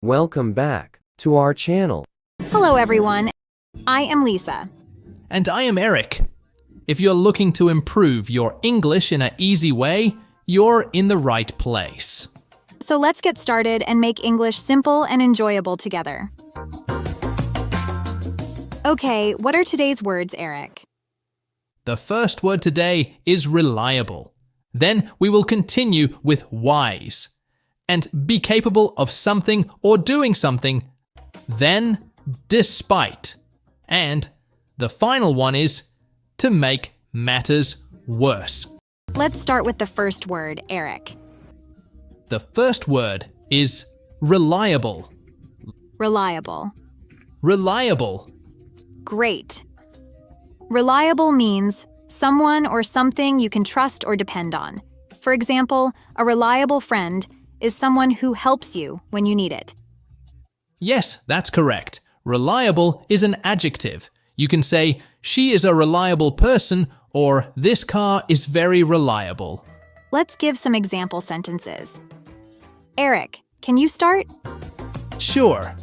Welcome back to our channel. Hello everyone, I am Lisa. And I am Eric. If you're looking to improve your English in an easy way, you're in the right place. So let's get started and make English simple and enjoyable together. Okay, what are today's words, Eric? The first word today is reliable. Then we will continue with wise. And be capable of something or doing something. Then despite. And the final one is to make matters worse. Let's start with the first word, Eric. The first word is reliable. Reliable. Reliable. Great. Reliable means someone or something you can trust or depend on. For example, a reliable friend is someone who helps you when you need it. Yes, that's correct. Reliable is an adjective. You can say, she is a reliable person, or this car is very reliable. Let's give some example sentences. Eric, can you start? Sure.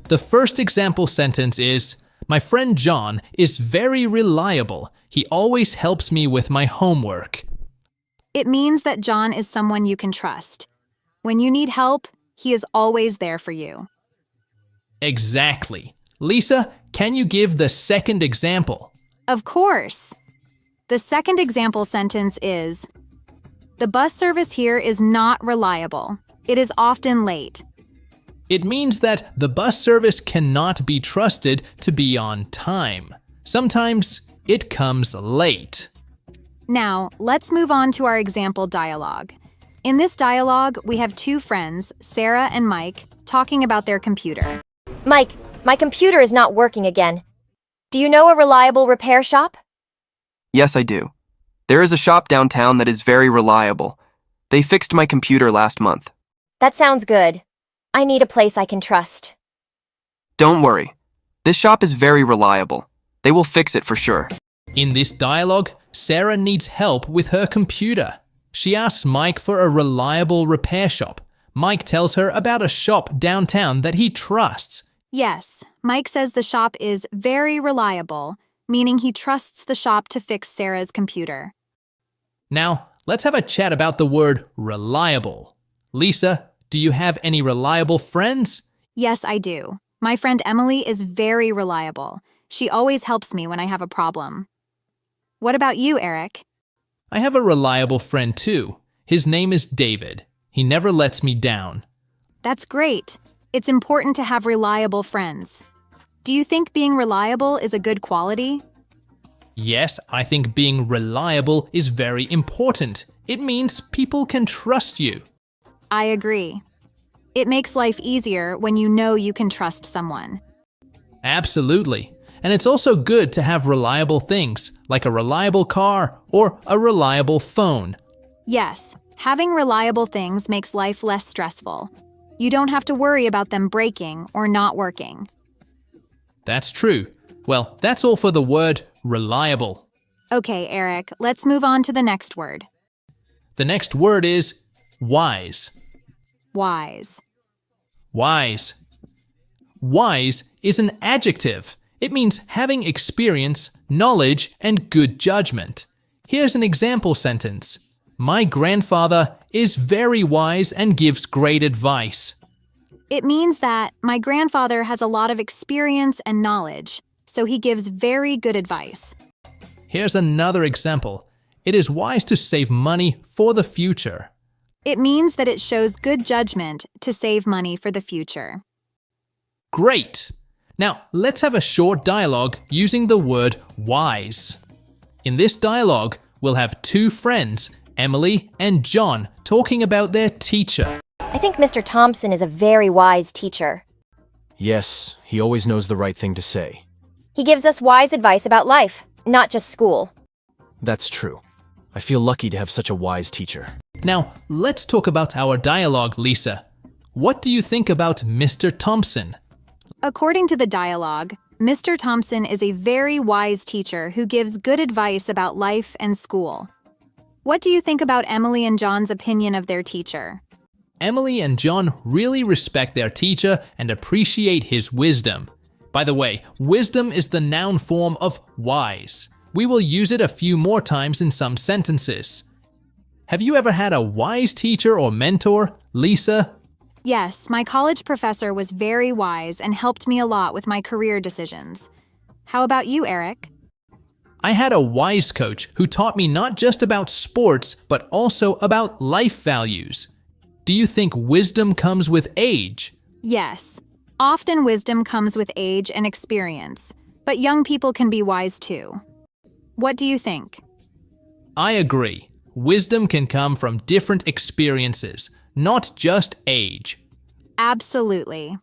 The first example sentence is, my friend John is very reliable. He always helps me with my homework. It means that John is someone you can trust. When you need help, he is always there for you. Exactly. Lisa, can you give the second example? Of course. The second example sentence is, the bus service here is not reliable. It is often late. It means that the bus service cannot be trusted to be on time. Sometimes it comes late. Now, let's move on to our example dialogue. In this dialogue, we have two friends, Sarah and Mike, talking about their computer. Mike, my computer is not working again. Do you know a reliable repair shop? Yes, I do. There is a shop downtown that is very reliable. They fixed my computer last month. That sounds good. I need a place I can trust. Don't worry. This shop is very reliable. They will fix it for sure. In this dialogue, Sarah needs help with her computer. She asks Mike for a reliable repair shop. Mike tells her about a shop downtown that he trusts. Yes, Mike says the shop is very reliable, meaning he trusts the shop to fix Sarah's computer. Now, let's have a chat about the word reliable. Lisa, do you have any reliable friends? Yes, I do. My friend Emily is very reliable. She always helps me when I have a problem. What about you, Eric? I have a reliable friend too. His name is David. He never lets me down. That's great. It's important to have reliable friends. Do you think being reliable is a good quality? Yes, I think being reliable is very important. It means people can trust you. I agree. It makes life easier when you know you can trust someone. Absolutely. And it's also good to have reliable things, like a reliable car or a reliable phone. Yes, having reliable things makes life less stressful. You don't have to worry about them breaking or not working. That's true. Well, that's all for the word reliable. Okay, Eric, let's move on to the next word. The next word is wise. Wise. Wise. Wise is an adjective. It means having experience, knowledge, and good judgment. Here's an example sentence. My grandfather is very wise and gives great advice. It means that my grandfather has a lot of experience and knowledge, so he gives very good advice. Here's another example. It is wise to save money for the future. It means that it shows good judgment to save money for the future. Great! Now, let's have a short dialogue using the word wise. In this dialogue, we'll have two friends, Emily and John, talking about their teacher. I think Mr. Thompson is a very wise teacher. Yes, he always knows the right thing to say. He gives us wise advice about life, not just school. That's true. I feel lucky to have such a wise teacher. Now, let's talk about our dialogue, Lisa. What do you think about Mr. Thompson? According to the dialogue, Mr. Thompson is a very wise teacher who gives good advice about life and school. What do you think about Emily and John's opinion of their teacher? Emily and John really respect their teacher and appreciate his wisdom. By the way, wisdom is the noun form of wise. We will use it a few more times in some sentences. Have you ever had a wise teacher or mentor, Lisa? Yes, my college professor was very wise and helped me a lot with my career decisions. How about you, Eric? I had a wise coach who taught me not just about sports, but also about life values. Do you think wisdom comes with age? Yes. Often wisdom comes with age and experience, but young people can be wise too. What do you think? I agree. Wisdom can come from different experiences, not just age. Absolutely.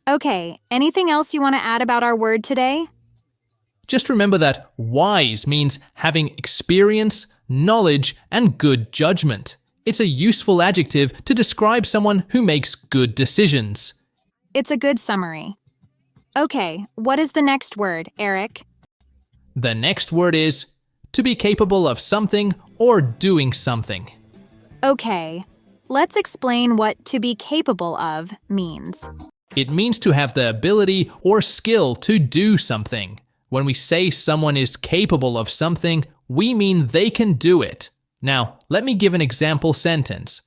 Okay, anything else you want to add about our word today? Just remember that wise means having experience, knowledge, and good judgment. It's a useful adjective to describe someone who makes good decisions. It's a good summary. Okay, what is the next word, Eric? The next word is to be capable of something or doing something. Okay, let's explain what to be capable of means. It means to have the ability or skill to do something. When we say someone is capable of something, we mean they can do it. Now, let me give an example sentence.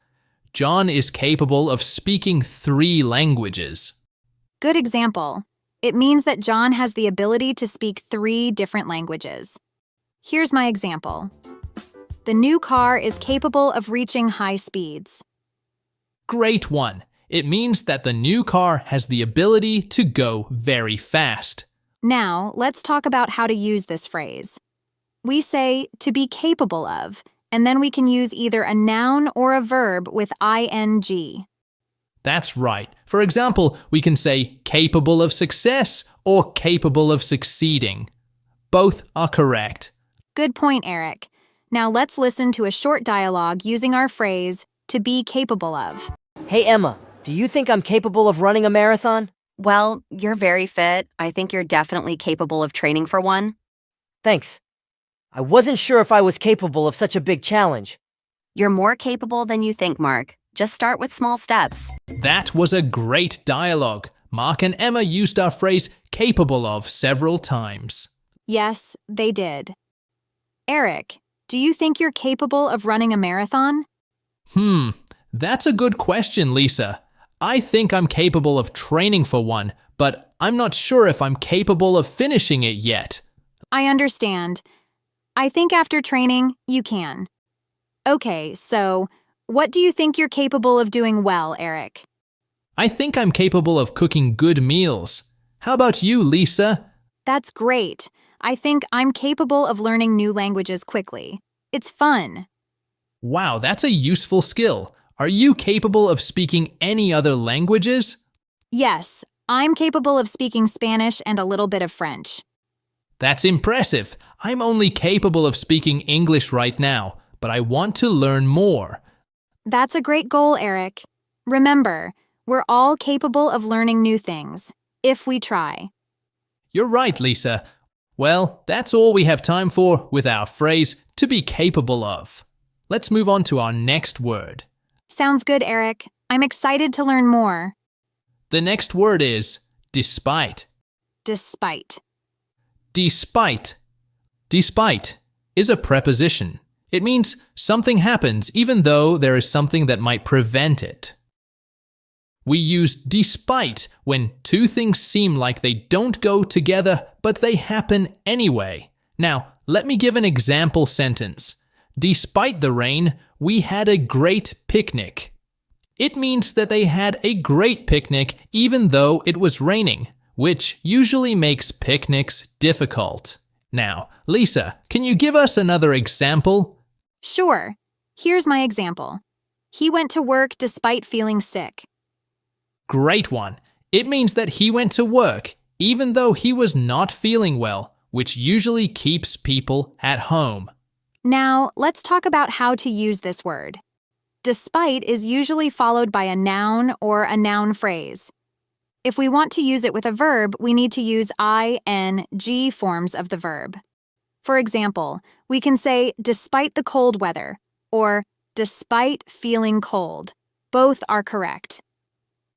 John is capable of speaking 3 languages. Good example. It means that John has the ability to speak 3 different languages. Here's my example. The new car is capable of reaching high speeds. Great one. It means that the new car has the ability to go very fast. Now, let's talk about how to use this phrase. We say to be capable of, and then we can use either a noun or a verb with ing. That's right. For example, we can say capable of success or capable of succeeding. Both are correct. Good point, Eric. Now let's listen to a short dialogue using our phrase to be capable of. Hey Emma, do you think I'm capable of running a marathon? Well, you're very fit. I think you're definitely capable of training for one. Thanks. I wasn't sure if I was capable of such a big challenge. You're more capable than you think, Mark. Just start with small steps. That was a great dialogue. Mark and Emma used our phrase capable of several times. Yes, they did. Eric, do you think you're capable of running a marathon? That's a good question, Lisa. I think I'm capable of training for one, but I'm not sure if I'm capable of finishing it yet. I understand. I think after training, you can. Okay, so what do you think you're capable of doing well, Eric? I think I'm capable of cooking good meals. How about you, Lisa? That's great. I think I'm capable of learning new languages quickly. It's fun. Wow, that's a useful skill. Are you capable of speaking any other languages? Yes, I'm capable of speaking Spanish and a little bit of French. That's impressive. I'm only capable of speaking English right now, but I want to learn more. That's a great goal, Eric. Remember, we're all capable of learning new things, if we try. You're right, Lisa. Well, that's all we have time for with our phrase to be capable of. Let's move on to our next word. Sounds good, Eric. I'm excited to learn more. The next word is despite. Despite. Despite. Despite is a preposition. It means something happens even though there is something that might prevent it. We use despite when 2 things seem like they don't go together, but they happen anyway. Now, let me give an example sentence. Despite the rain, we had a great picnic. It means that they had a great picnic even though it was raining, which usually makes picnics difficult. Now, Lisa, can you give us another example? Sure. Here's my example. He went to work despite feeling sick. Great one. It means that he went to work even though he was not feeling well, which usually keeps people at home. Now, let's talk about how to use this word. Despite is usually followed by a noun or a noun phrase. If we want to use it with a verb, we need to use ing forms of the verb. For example, we can say, despite the cold weather, or despite feeling cold. Both are correct.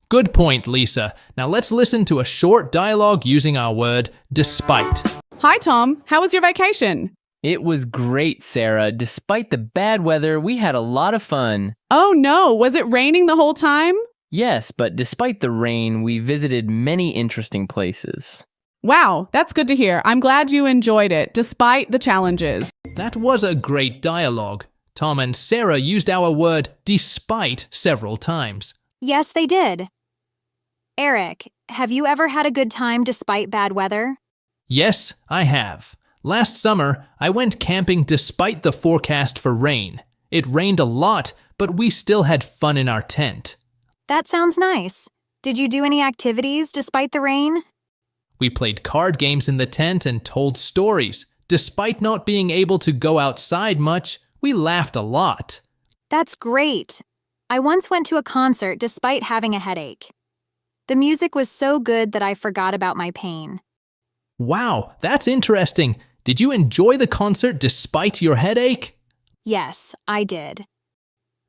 Good point, Lisa. Now let's listen to a short dialogue using our word despite. Hi, Tom. How was your vacation? It was great, Sarah. Despite the bad weather, we had a lot of fun. Oh no, was it raining the whole time? Yes, but despite the rain, we visited many interesting places. Wow, that's good to hear. I'm glad you enjoyed it, despite the challenges. That was a great dialogue. Tom and Sarah used our word despite several times. Yes, they did. Eric, have you ever had a good time despite bad weather? Yes, I have. Last summer, I went camping despite the forecast for rain. It rained a lot, but we still had fun in our tent. That sounds nice. Did you do any activities despite the rain? We played card games in the tent and told stories. Despite not being able to go outside much, we laughed a lot. That's great. I once went to a concert despite having a headache. The music was so good that I forgot about my pain. Wow, that's interesting. Did you enjoy the concert despite your headache? Yes, I did.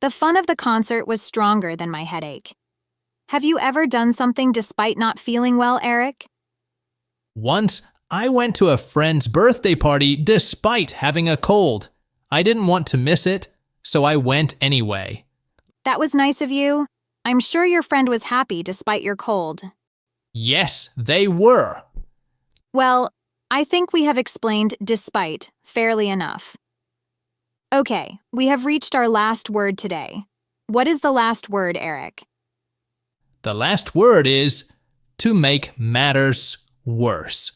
The fun of the concert was stronger than my headache. Have you ever done something despite not feeling well, Eric? Once, I went to a friend's birthday party despite having a cold. I didn't want to miss it, so I went anyway. That was nice of you. I'm sure your friend was happy despite your cold. Yes, they were. Well, I think we have explained despite fairly enough. Okay, we have reached our last word today. What is the last word, Eric? The last word is to make matters worse.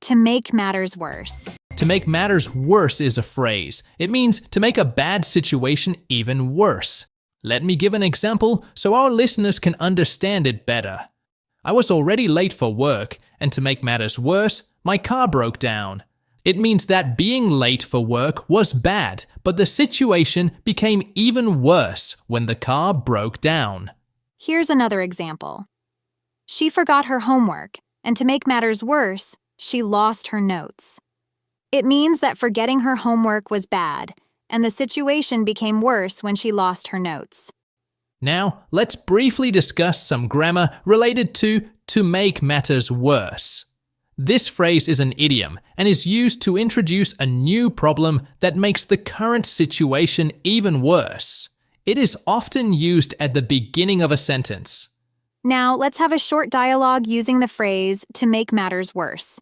To make matters worse. To make matters worse is a phrase. It means to make a bad situation even worse. Let me give an example so our listeners can understand it better. I was already late for work, and to make matters worse, my car broke down. It means that being late for work was bad, but the situation became even worse when the car broke down. Here's another example. She forgot her homework, and to make matters worse, she lost her notes. It means that forgetting her homework was bad, and the situation became worse when she lost her notes. Now, let's briefly discuss some grammar related to make matters worse. This phrase is an idiom and is used to introduce a new problem that makes the current situation even worse. It is often used at the beginning of a sentence. Now, let's have a short dialogue using the phrase to make matters worse.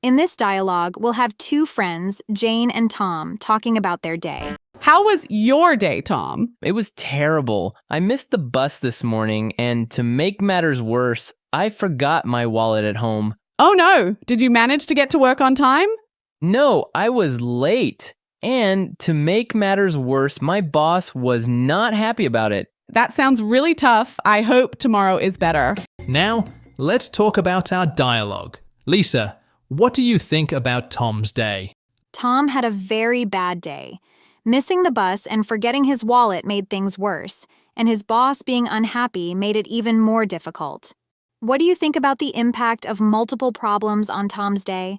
In this dialogue, we'll have two friends, Jane and Tom, talking about their day. How was your day, Tom? It was terrible. I missed the bus this morning, and to make matters worse, I forgot my wallet at home. Oh no, did you manage to get to work on time? No, I was late. And to make matters worse, my boss was not happy about it. That sounds really tough. I hope tomorrow is better. Now, let's talk about our dialogue. Lisa, what do you think about Tom's day? Tom had a very bad day. Missing the bus and forgetting his wallet made things worse, and his boss being unhappy made it even more difficult. What do you think about the impact of multiple problems on Tom's day?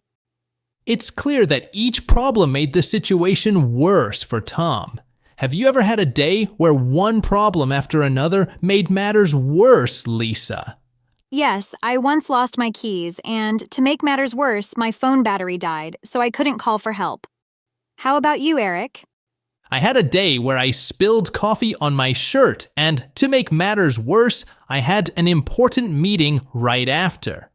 It's clear that each problem made the situation worse for Tom. Have you ever had a day where one problem after another made matters worse, Lisa? Yes, I once lost my keys, and to make matters worse, my phone battery died, so I couldn't call for help. How about you, Eric? I had a day where I spilled coffee on my shirt, and to make matters worse, I had an important meeting right after.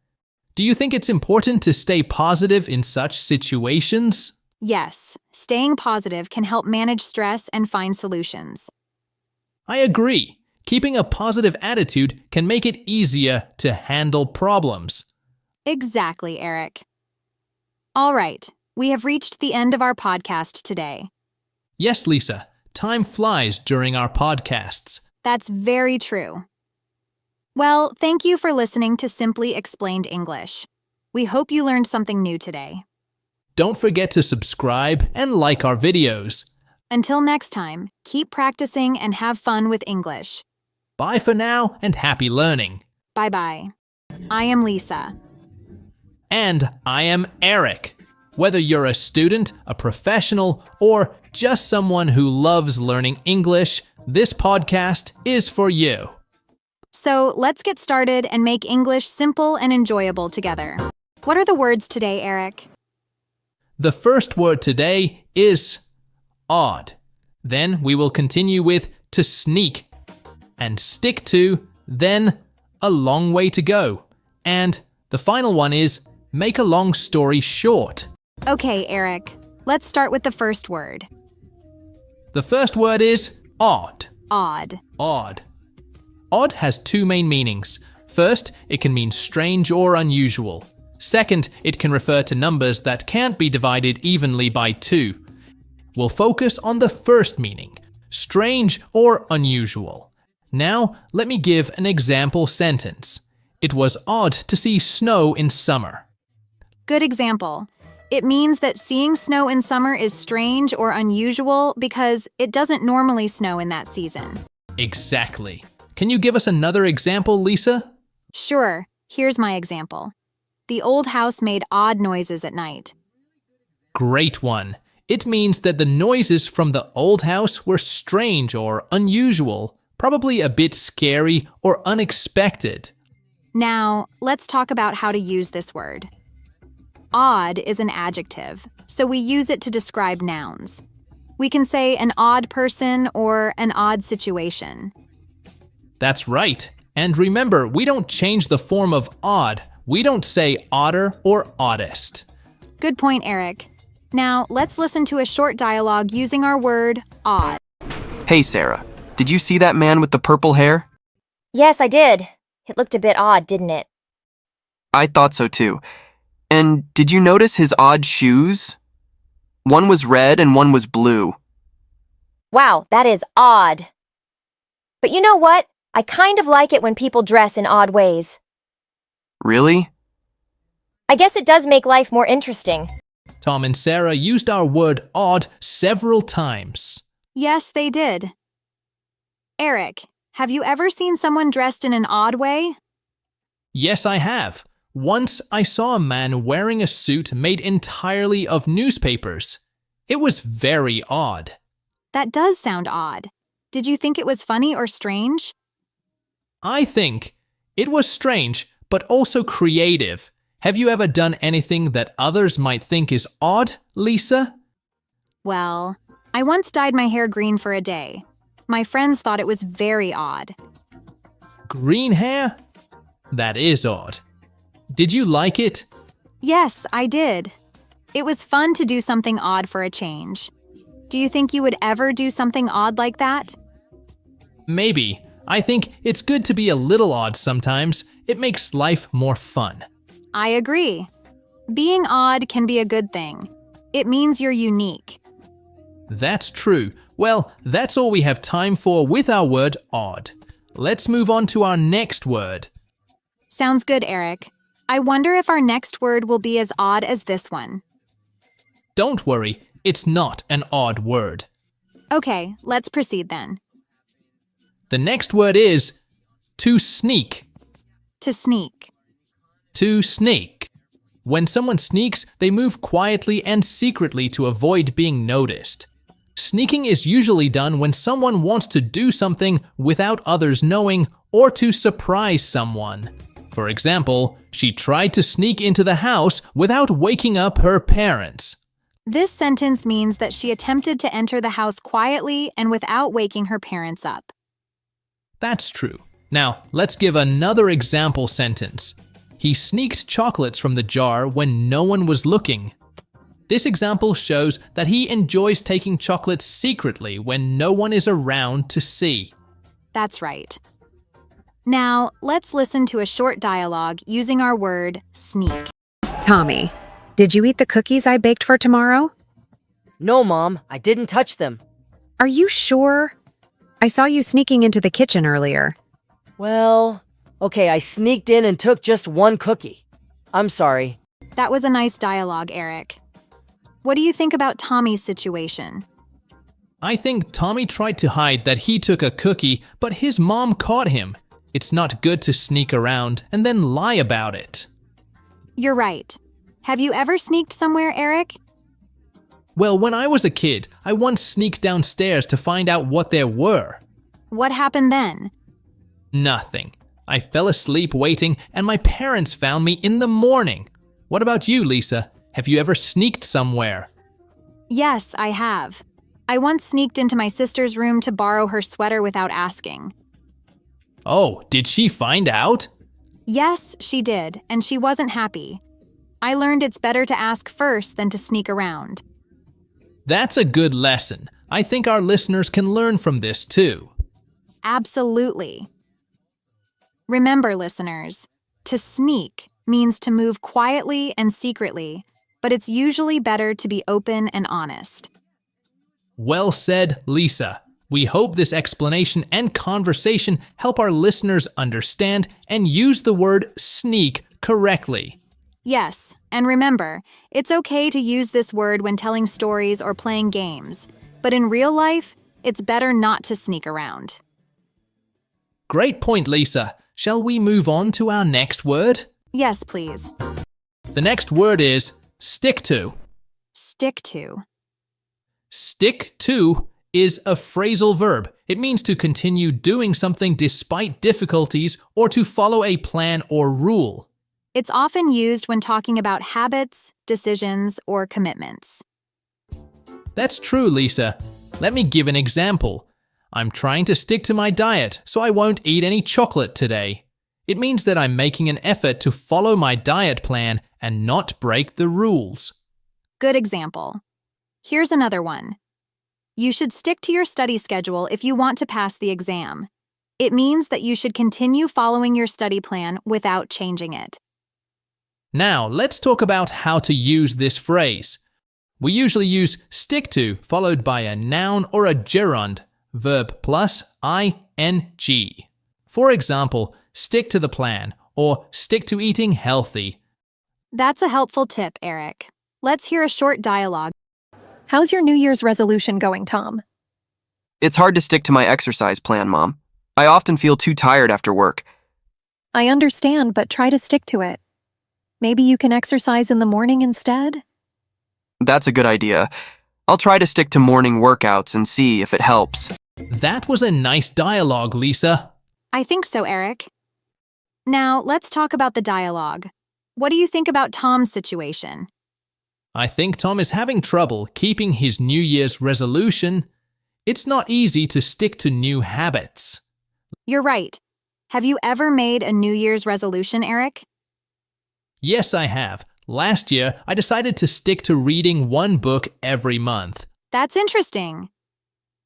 Do you think it's important to stay positive in such situations? Yes, staying positive can help manage stress and find solutions. I agree. Keeping a positive attitude can make it easier to handle problems. Exactly, Eric. All right, we have reached the end of our podcast today. Yes, Lisa, time flies during our podcasts. That's very true. Well, thank you for listening to Simply Explained English. We hope you learned something new today. Don't forget to subscribe and like our videos. Until next time, keep practicing and have fun with English. Bye for now and happy learning. Bye-bye. I am Lisa. And I am Eric. Whether you're a student, a professional, or just someone who loves learning English, this podcast is for you. So let's get started and make English simple and enjoyable together. What are the words today, Eric? The first word today is odd. Then we will continue with to sneak and stick to, then a long way to go. And the final one is make a long story short. Okay, Eric. Let's start with the first word. The first word is odd. Odd. Odd. Odd has two main meanings. First, it can mean strange or unusual. Second, it can refer to numbers that can't be divided evenly by 2. We'll focus on the first meaning, strange or unusual. Now, let me give an example sentence. It was odd to see snow in summer. Good example. It means that seeing snow in summer is strange or unusual because it doesn't normally snow in that season. Exactly. Can you give us another example, Lisa? Sure. Here's my example. The old house made odd noises at night. Great one. It means that the noises from the old house were strange or unusual, probably a bit scary or unexpected. Now, let's talk about how to use this word. Odd is an adjective, so we use it to describe nouns. We can say an odd person or an odd situation. That's right. And remember, we don't change the form of odd. We don't say odder or oddest. Good point, Eric. Now, let's listen to a short dialogue using our word odd. Hey, Sarah, did you see that man with the purple hair? Yes, I did. It looked a bit odd, didn't it? I thought so too. And did you notice his odd shoes? One was red and one was blue. Wow, that is odd. But you know what? I kind of like it when people dress in odd ways. Really? I guess it does make life more interesting. Tom and Sarah used our word odd several times. Yes, they did. Eric, have you ever seen someone dressed in an odd way? Yes, I have. Once I saw a man wearing a suit made entirely of newspapers. It was very odd. That does sound odd. Did you think it was funny or strange? I think it was strange, but also creative. Have you ever done anything that others might think is odd, Lisa? Well, I once dyed my hair green for a day. My friends thought it was very odd. Green hair? That is odd. Did you like it? Yes, I did. It was fun to do something odd for a change. Do you think you would ever do something odd like that? Maybe. I think it's good to be a little odd sometimes. It makes life more fun. I agree. Being odd can be a good thing. It means you're unique. That's true. Well, that's all we have time for with our word odd. Let's move on to our next word. Sounds good, Eric. I wonder if our next word will be as odd as this one. Don't worry, it's not an odd word. Okay, let's proceed then. The next word is to sneak. To sneak. To sneak. When someone sneaks, they move quietly and secretly to avoid being noticed. Sneaking is usually done when someone wants to do something without others knowing or to surprise someone. For example, she tried to sneak into the house without waking up her parents. This sentence means that she attempted to enter the house quietly and without waking her parents up. That's true. Now, let's give another example sentence. He sneaked chocolates from the jar when no one was looking. This example shows that he enjoys taking chocolates secretly when no one is around to see. That's right. Now, let's listen to a short dialogue using our word sneak. Tommy, did you eat the cookies I baked for tomorrow? No, Mom, I didn't touch them. Are you sure? I saw you sneaking into the kitchen earlier. Well, okay, I sneaked in and took just one cookie. I'm sorry. That was a nice dialogue, Eric. What do you think about Tommy's situation? I think Tommy tried to hide that he took a cookie, but his mom caught him. It's not good to sneak around and then lie about it. You're right. Have you ever sneaked somewhere, Eric? Well, when I was a kid, I once sneaked downstairs to find out what there were. What happened then? Nothing. I fell asleep waiting and my parents found me in the morning. What about you, Lisa? Have you ever sneaked somewhere? Yes, I have. I once sneaked into my sister's room to borrow her sweater without asking. Oh, did she find out? Yes, she did, and she wasn't happy. I learned it's better to ask first than to sneak around. That's a good lesson. I think our listeners can learn from this too. Absolutely. Remember, listeners, to sneak means to move quietly and secretly, but it's usually better to be open and honest. Well said, Lisa. We hope this explanation and conversation help our listeners understand and use the word sneak correctly. Yes, and remember, it's okay to use this word when telling stories or playing games, but in real life, it's better not to sneak around. Great point, Lisa. Shall we move on to our next word? Yes, please. The next word is stick to. Stick to. Stick to is a phrasal verb. It means to continue doing something despite difficulties or to follow a plan or rule. It's often used when talking about habits, decisions, or commitments. That's true, Lisa. Let me give an example. I'm trying to stick to my diet, so I won't eat any chocolate today. It means that I'm making an effort to follow my diet plan and not break the rules. Good example. Here's another one. You should stick to your study schedule if you want to pass the exam. It means that you should continue following your study plan without changing it. Now, let's talk about how to use this phrase. We usually use stick to followed by a noun or a gerund, verb plus ing. For example, stick to the plan or stick to eating healthy. That's a helpful tip, Eric. Let's hear a short dialogue. How's your New Year's resolution going, Tom? It's hard to stick to my exercise plan, Mom. I often feel too tired after work. I understand, but try to stick to it. Maybe you can exercise in the morning instead? That's a good idea. I'll try to stick to morning workouts and see if it helps. That was a nice dialogue, Lisa. I think so, Eric. Now, let's talk about the dialogue. What do you think about Tom's situation? I think Tom is having trouble keeping his New Year's resolution. It's not easy to stick to new habits. You're right. Have you ever made a New Year's resolution, Eric? Yes, I have. Last year, I decided to stick to reading one book every month. That's interesting.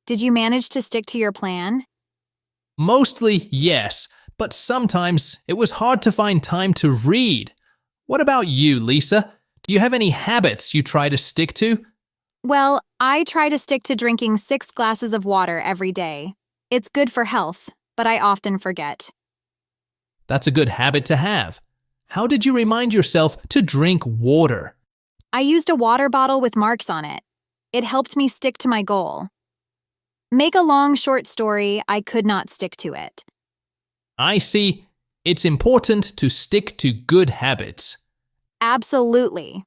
Did you manage to stick to your plan? Mostly, yes, but sometimes it was hard to find time to read. What about you, Lisa? Do you have any habits you try to stick to? Well, I try to stick to drinking 6 glasses of water every day. It's good for health, but I often forget. That's a good habit to have. How did you remind yourself to drink water? I used a water bottle with marks on it. It helped me stick to my goal. Make a long, short story, I could not stick to it. I see. It's important to stick to good habits. Absolutely.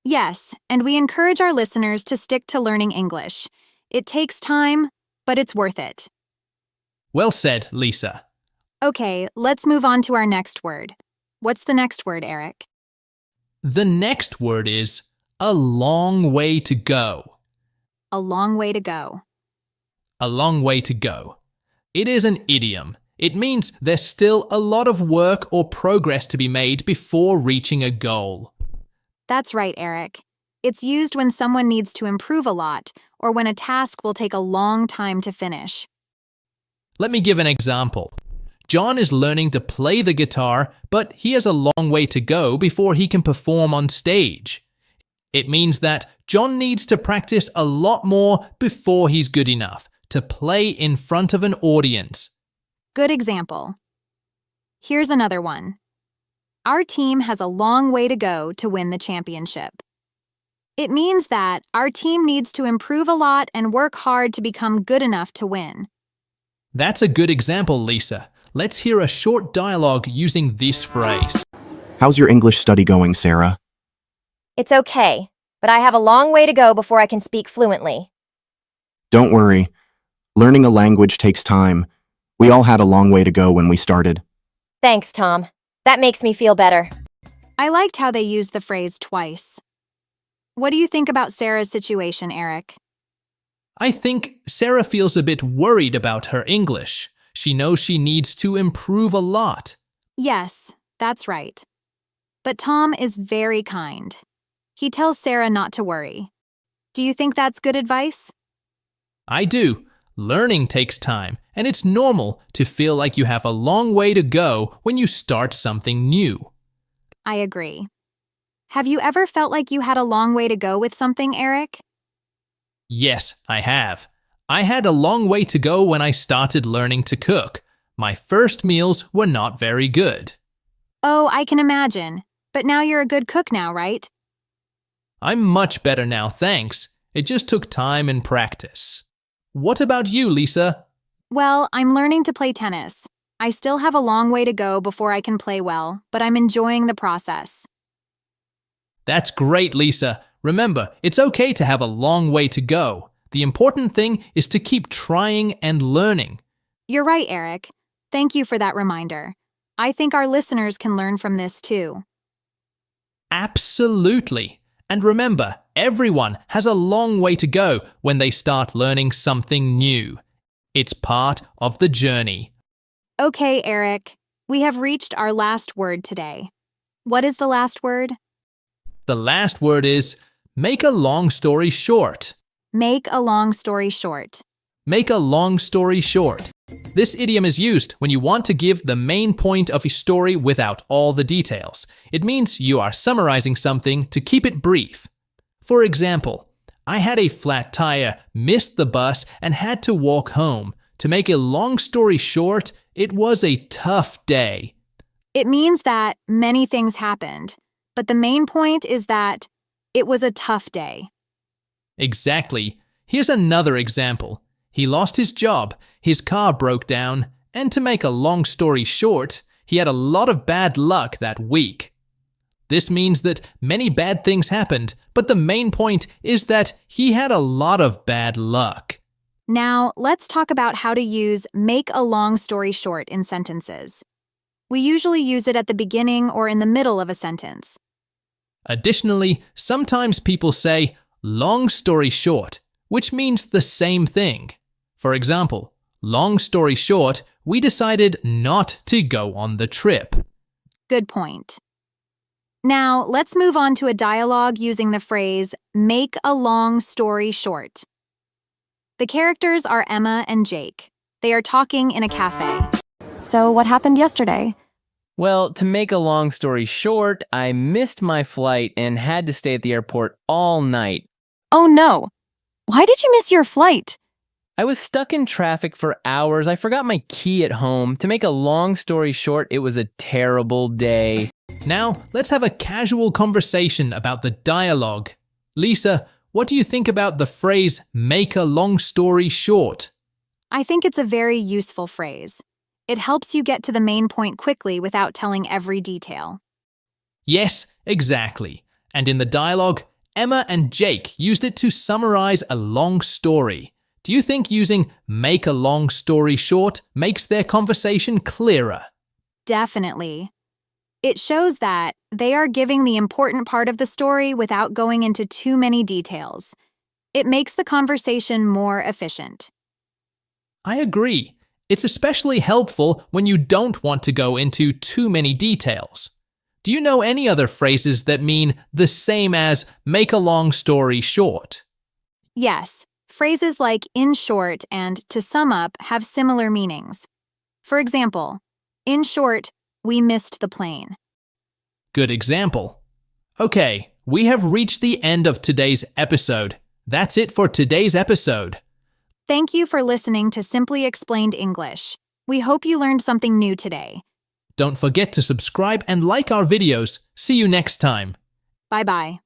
Yes, and we encourage our listeners to stick to learning English. It takes time, but it's worth it. Well said, Lisa. Okay, let's move on to our next word. What's the next word, Eric? The next word is a long way to go. A long way to go. A long way to go. It is an idiom. It means there's still a lot of work or progress to be made before reaching a goal. That's right, Eric. It's used when someone needs to improve a lot or when a task will take a long time to finish. Let me give an example. John is learning to play the guitar, but he has a long way to go before he can perform on stage. It means that John needs to practice a lot more before he's good enough to play in front of an audience. Good example. Here's another one. Our team has a long way to go to win the championship. It means that our team needs to improve a lot and work hard to become good enough to win. That's a good example, Lisa. Let's hear a short dialogue using this phrase. How's your English study going, Sarah? It's okay, but I have a long way to go before I can speak fluently. Don't worry. Learning a language takes time. We all had a long way to go when we started. Thanks, Tom. That makes me feel better. I liked how they used the phrase twice. What do you think about Sarah's situation, Eric? I think Sarah feels a bit worried about her English. She knows she needs to improve a lot. Yes, that's right. But Tom is very kind. He tells Sarah not to worry. Do you think that's good advice? I do. Learning takes time, and it's normal to feel like you have a long way to go when you start something new. I agree. Have you ever felt like you had a long way to go with something, Eric? Yes, I have. I had a long way to go when I started learning to cook. My first meals were not very good. Oh, I can imagine. But now you're a good cook now, right? I'm much better now, thanks. It just took time and practice. What about you, Lisa? Well, I'm learning to play tennis. I still have a long way to go before I can play well, but I'm enjoying the process. That's great, Lisa. Remember, it's okay to have a long way to go. The important thing is to keep trying and learning. You're right, Eric. Thank you for that reminder. I think our listeners can learn from this too. Absolutely. And remember, everyone has a long way to go when they start learning something new. It's part of the journey. Okay, Eric. We have reached our last word today. What is the last word? The last word is make a long story short. Make a long story short. Make a long story short. This idiom is used when you want to give the main point of a story without all the details. It means you are summarizing something to keep it brief. For example, I had a flat tire, missed the bus, and had to walk home. To make a long story short, it was a tough day. It means that many things happened, but the main point is that it was a tough day. Exactly. Here's another example. He lost his job, his car broke down, and to make a long story short, he had a lot of bad luck that week. This means that many bad things happened, but the main point is that he had a lot of bad luck. Now, let's talk about how to use make a long story short in sentences. We usually use it at the beginning or in the middle of a sentence. Additionally, sometimes people say long story short, which means the same thing. For example, long story short, we decided not to go on the trip. Good point. Now, let's move on to a dialogue using the phrase make a long story short. The characters are Emma and Jake. They are talking in a cafe. So, what happened yesterday? Well, to make a long story short, I missed my flight and had to stay at the airport all night. Oh no! Why did you miss your flight? I was stuck in traffic for hours. I forgot my key at home. To make a long story short, it was a terrible day. Now, let's have a casual conversation about the dialogue. Lisa, what do you think about the phrase make a long story short? I think it's a very useful phrase. It helps you get to the main point quickly without telling every detail. Yes, exactly. And in the dialogue, Emma and Jake used it to summarize a long story. Do you think using make a long story short makes their conversation clearer? Definitely. It shows that they are giving the important part of the story without going into too many details. It makes the conversation more efficient. I agree. It's especially helpful when you don't want to go into too many details. Do you know any other phrases that mean the same as make a long story short? Yes, phrases like in short and to sum up have similar meanings. For example, in short, we missed the plane. Good example. Okay, we have reached the end of today's episode. That's it for today's episode. Thank you for listening to Simply Explained English. We hope you learned something new today. Don't forget to subscribe and like our videos. See you next time. Bye-bye.